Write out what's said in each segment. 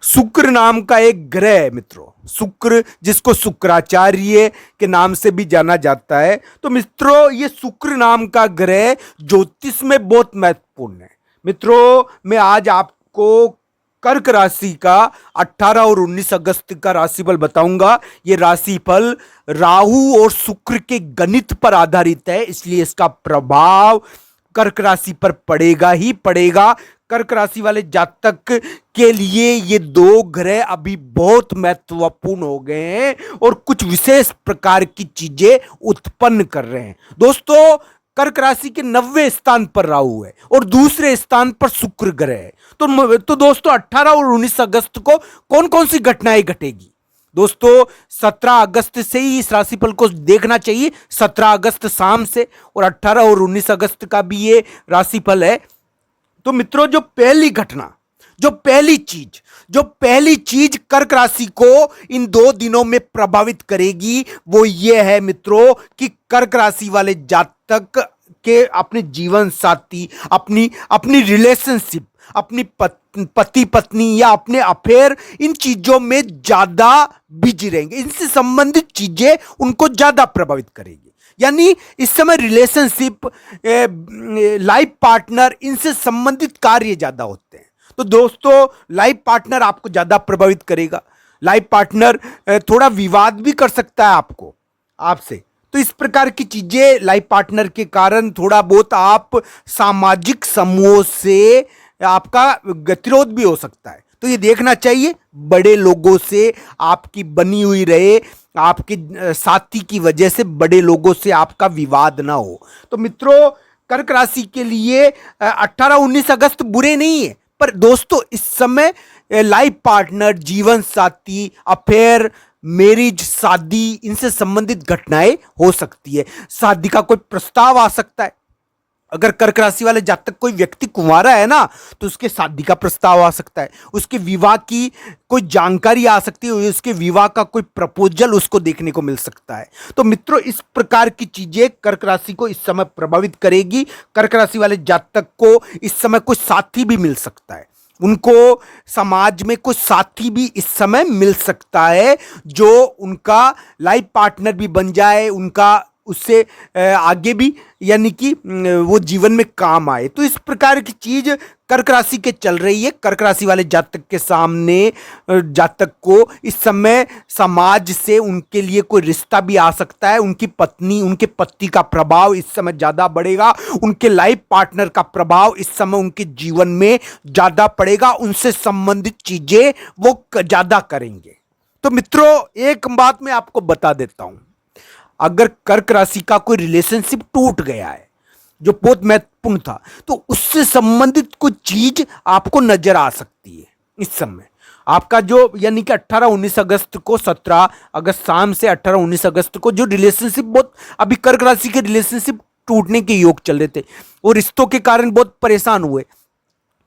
शुक्र नाम का एक ग्रह है मित्रों। शुक्र जिसको शुक्राचार्य के नाम से भी जाना जाता है। तो मित्रों ये शुक्र नाम का ग्रह ज्योतिष में बहुत महत्वपूर्ण है। मित्रों मैं आज आपको कर्क राशि का 18 और 19 अगस्त का राशिफल बताऊंगा। ये राशिफल राहु और शुक्र के गणित पर आधारित है, इसलिए इसका प्रभाव कर्क राशि पर पड़ेगा ही पड़ेगा। कर्क राशि वाले जातक के लिए ये दो ग्रह अभी बहुत महत्वपूर्ण हो गए हैं और कुछ विशेष प्रकार की चीजें उत्पन्न कर रहे हैं। दोस्तों कर्क राशि के 90वें स्थान पर राहु है और दूसरे स्थान पर शुक्र ग्रह है। तो दोस्तों 18 और 19 अगस्त को कौन कौन सी घटनाएं घटेगी? दोस्तों 17 अगस्त से ही इस राशिफल को देखना चाहिए। 17 अगस्त शाम से और 18 और 19 अगस्त का भी ये राशिफल है। तो मित्रों जो पहली घटना, जो पहली चीज कर्क राशि को इन 2 दिनों में प्रभावित करेगी वो ये है मित्रों कि कर्क राशि वाले जातक के अपने जीवन साथी, अपनी रिलेशनशिप, अपनी पति पत्नी या अपने अफेयर, इन चीजों में ज्यादा बिजी रहेंगे। इनसे संबंधित चीजें उनको ज्यादा प्रभावित करेगी। यानी इस समय रिलेशनशिप, लाइफ पार्टनर, इनसे संबंधित कार्य ज्यादा होते हैं। तो दोस्तों लाइफ पार्टनर आपको ज्यादा प्रभावित करेगा। लाइफ पार्टनर थोड़ा विवाद भी कर सकता है आपसे। तो इस प्रकार की चीजें लाइफ पार्टनर के कारण थोड़ा बहुत आप सामाजिक समूहों से आपका गतिरोध भी हो सकता है। तो ये देखना चाहिए बड़े लोगों से आपकी बनी हुई रहे, आपके साथी की वजह से बड़े लोगों से आपका विवाद ना हो। तो मित्रों कर्क राशि के लिए 18-19 अगस्त बुरे नहीं है, पर दोस्तों इस समय लाइफ पार्टनर, जीवन साथी, अफेयर, मैरिज, शादी, इनसे संबंधित घटनाएं हो सकती है। शादी का कोई प्रस्ताव आ सकता है। अगर कर्क राशि वाले जातक कोई व्यक्ति कुंवारा है ना, तो उसके शादी का प्रस्ताव आ सकता है। उसके विवाह की कोई जानकारी आ सकती है, उसके विवाह का कोई प्रपोजल उसको देखने को मिल सकता है। तो मित्रों इस प्रकार की चीजें कर्क राशि को इस समय प्रभावित करेगी। कर्क राशि वाले जातक को इस समय कोई साथी भी मिल सकता है। उनको समाज में कोई साथी भी इस समय मिल सकता है जो उनका लाइफ पार्टनर भी बन जाए, उनका उससे आगे भी यानी कि वो जीवन में काम आए। तो इस प्रकार की चीज कर्क राशि के चल रही है। कर्क राशि वाले जातक के सामने, जातक को इस समय समाज से उनके लिए कोई रिश्ता भी आ सकता है। उनकी पत्नी, उनके पति का प्रभाव इस समय ज्यादा बढ़ेगा। उनके लाइफ पार्टनर का प्रभाव इस समय उनके जीवन में ज्यादा पड़ेगा। उनसे संबंधित चीजें वो ज्यादा करेंगे। तो मित्रों एक बात मैं आपको बता देता हूं, अगर कर्क राशि का कोई रिलेशनशिप टूट गया है जो बहुत महत्वपूर्ण था, तो उससे संबंधित कोई चीज आपको नजर आ सकती है इस समय। आपका जो यानी कि 18-19 अगस्त को, 17 अगस्त शाम से 18-19 अगस्त को जो रिलेशनशिप, बहुत अभी कर्क राशि के रिलेशनशिप टूटने के योग चल रहे थे और रिश्तों के कारण बहुत परेशान हुए।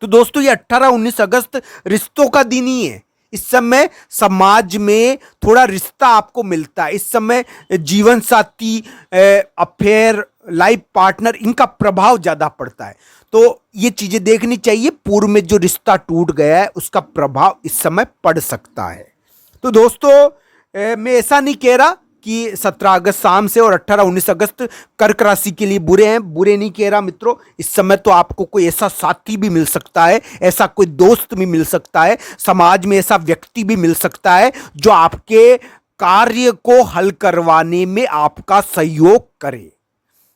तो दोस्तों ये 18-19 अगस्त रिश्तों का दिन ही है। इस समय समाज में थोड़ा रिश्ता आपको मिलता है। इस समय जीवन साथी, अफेयर, लाइफ पार्टनर, इनका प्रभाव ज्यादा पड़ता है। तो ये चीजें देखनी चाहिए। पूर्व में जो रिश्ता टूट गया है उसका प्रभाव इस समय पड़ सकता है। तो दोस्तों मैं ऐसा नहीं कह रहा कि 17 अगस्त शाम से और 18-19 अगस्त कर्क राशि के लिए बुरे हैं, बुरे नहीं कह रहा मित्रों। इस समय तो आपको कोई ऐसा साथी भी मिल सकता है, ऐसा कोई दोस्त भी मिल सकता है, समाज में ऐसा व्यक्ति भी मिल सकता है जो आपके कार्य को हल करवाने में आपका सहयोग करे।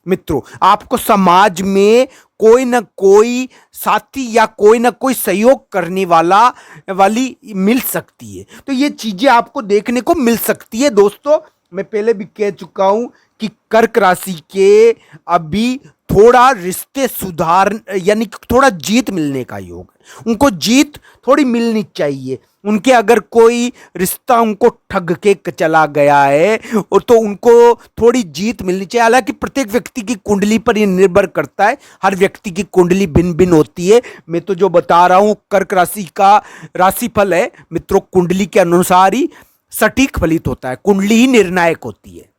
मित्रों आपको समाज में कोई ना कोई साथी या कोई ना कोई सहयोग करने वाली मिल सकती है। तो ये चीजें आपको देखने को मिल सकती है। दोस्तों मैं पहले भी कह चुका हूं कि कर्क राशि के अभी थोड़ा रिश्ते सुधार यानी थोड़ा जीत मिलने का योग है। उनको जीत थोड़ी मिलनी चाहिए। उनके अगर कोई रिश्ता उनको ठग के चला गया है और तो उनको थोड़ी जीत मिलनी चाहिए। हालांकि प्रत्येक व्यक्ति की कुंडली पर यह निर्भर करता है, हर व्यक्ति की कुंडली भिन्न भिन्न होती है। मैं तो जो बता रहा हूं कर्क राशि का राशिफल है मित्रों, कुंडली के अनुसार ही सटीक फलित होता है, कुंडली ही निर्णायक होती है।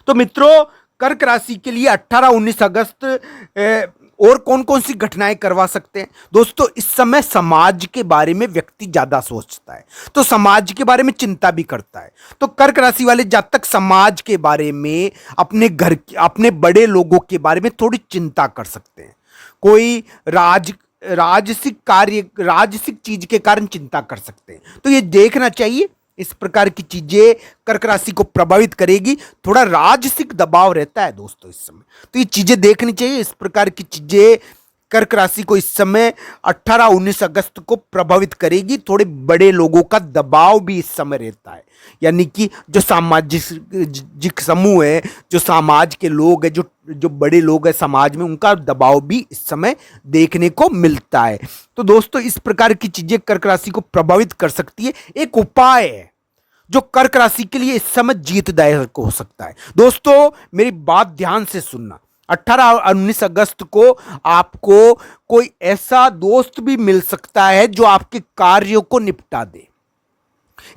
तो मित्रों कर्क राशि के लिए 18-19 अगस्त और कौन कौन सी घटनाएं करवा सकते हैं दोस्तों? इस समय समाज के बारे में व्यक्ति ज्यादा सोचता है, तो समाज के बारे में चिंता भी करता है। तो कर्क राशि वाले जातक समाज के बारे में, अपने घर, अपने बड़े लोगों के बारे में थोड़ी चिंता कर सकते हैं। कोई राजसिक चीज के कारण चिंता कर सकते हैं, तो ये देखना चाहिए। इस प्रकार की चीजें कर्क राशि को प्रभावित करेगी। थोड़ा राजसिक दबाव रहता है दोस्तों इस समय, तो ये चीजें देखनी चाहिए। इस प्रकार की चीजें कर्क राशि को इस समय 18-19 अगस्त को प्रभावित करेगी। थोड़े बड़े लोगों का दबाव भी इस समय रहता है, यानी कि जो सामाजिक समूह है, जो समाज के लोग हैं, जो बड़े लोग हैं समाज में, उनका दबाव भी इस समय देखने को मिलता है। तो दोस्तों इस प्रकार की चीजें कर्क राशि को प्रभावित कर सकती है। एक उपाय है जो कर्क राशि के लिए इस समय जीतदायक हो सकता है। दोस्तों मेरी बात ध्यान से सुनना, 18-19 अगस्त को आपको कोई ऐसा दोस्त भी मिल सकता है जो आपके कार्यों को निपटा दे।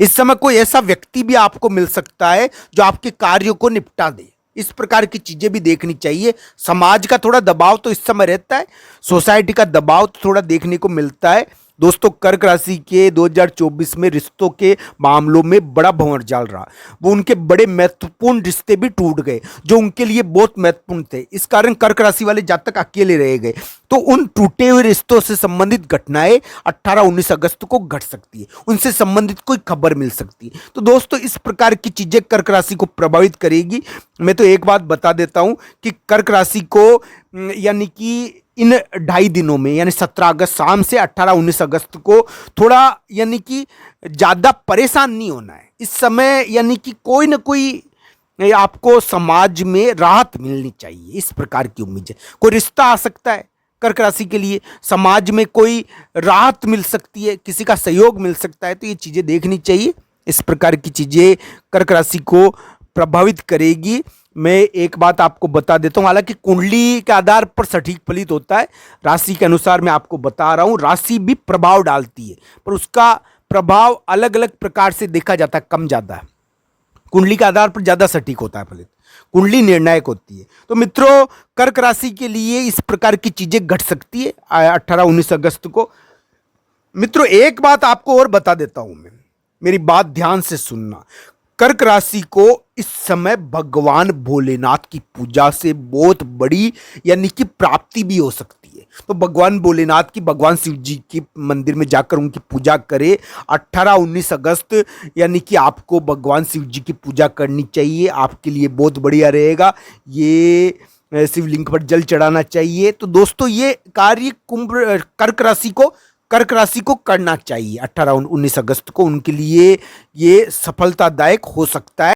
इस समय कोई ऐसा व्यक्ति भी आपको मिल सकता है जो आपके कार्यों को निपटा दे। इस प्रकार की चीजें भी देखनी चाहिए। समाज का थोड़ा दबाव तो इस समय रहता है, सोसाइटी का दबाव तो थोड़ा देखने को मिलता है। दोस्तों कर्क राशि के 2024 में रिश्तों के मामलों में बड़ा भंवर-चाल रहा। वो उनके बड़े महत्वपूर्ण रिश्ते भी टूट गए जो उनके लिए बहुत महत्वपूर्ण थे। इस कारण कर्क राशि वाले जातक अकेले रह गए। तो उन टूटे हुए रिश्तों से संबंधित घटनाएं 18-19 अगस्त को घट सकती है, उनसे संबंधित कोई खबर मिल सकती है। तो दोस्तों इस प्रकार की चीजें कर्क राशि को प्रभावित करेगी। मैं तो एक बात बता देता हूं कि कर्क राशि को यानी कि इन 2.5 दिनों में, यानी 17 अगस्त शाम से 18-19 अगस्त को थोड़ा यानी कि ज़्यादा परेशान नहीं होना है इस समय। यानी कि कोई ना कोई आपको समाज में राहत मिलनी चाहिए, इस प्रकार की उम्मीद है। कोई रिश्ता आ सकता है कर्क राशि के लिए, समाज में कोई राहत मिल सकती है, किसी का सहयोग मिल सकता है। तो ये चीज़ें देखनी चाहिए। इस प्रकार की चीज़ें कर्क राशि को प्रभावित करेगी। मैं एक बात आपको बता देता हूं, हालांकि कुंडली के आधार पर सटीक फलित होता है, राशि के अनुसार मैं आपको बता रहा हूं। राशि भी प्रभाव डालती है, पर उसका प्रभाव अलग अलग प्रकार से देखा जाता है, कम ज्यादा है। कुंडली के आधार पर ज्यादा सटीक होता है फलित, कुंडली निर्णायक होती है। तो मित्रों कर्क राशि के लिए इस प्रकार की चीजें घट सकती है 18-19 अगस्त को। मित्रों एक बात आपको और बता देता हूं मैं, मेरी बात ध्यान से सुनना। कर्क राशि को इस समय भगवान भोलेनाथ की पूजा से बहुत बड़ी यानी कि प्राप्ति भी हो सकती है। तो भगवान भोलेनाथ की, भगवान शिव जी की मंदिर में जाकर उनकी पूजा करें। 18-19 अगस्त यानी कि आपको भगवान शिव जी की पूजा करनी चाहिए, आपके लिए बहुत बढ़िया रहेगा। ये शिवलिंग पर जल चढ़ाना चाहिए। तो दोस्तों ये कार्य कर्क राशि को करना चाहिए 18-19 अगस्त को, उनके लिए ये सफलतादायक हो सकता है।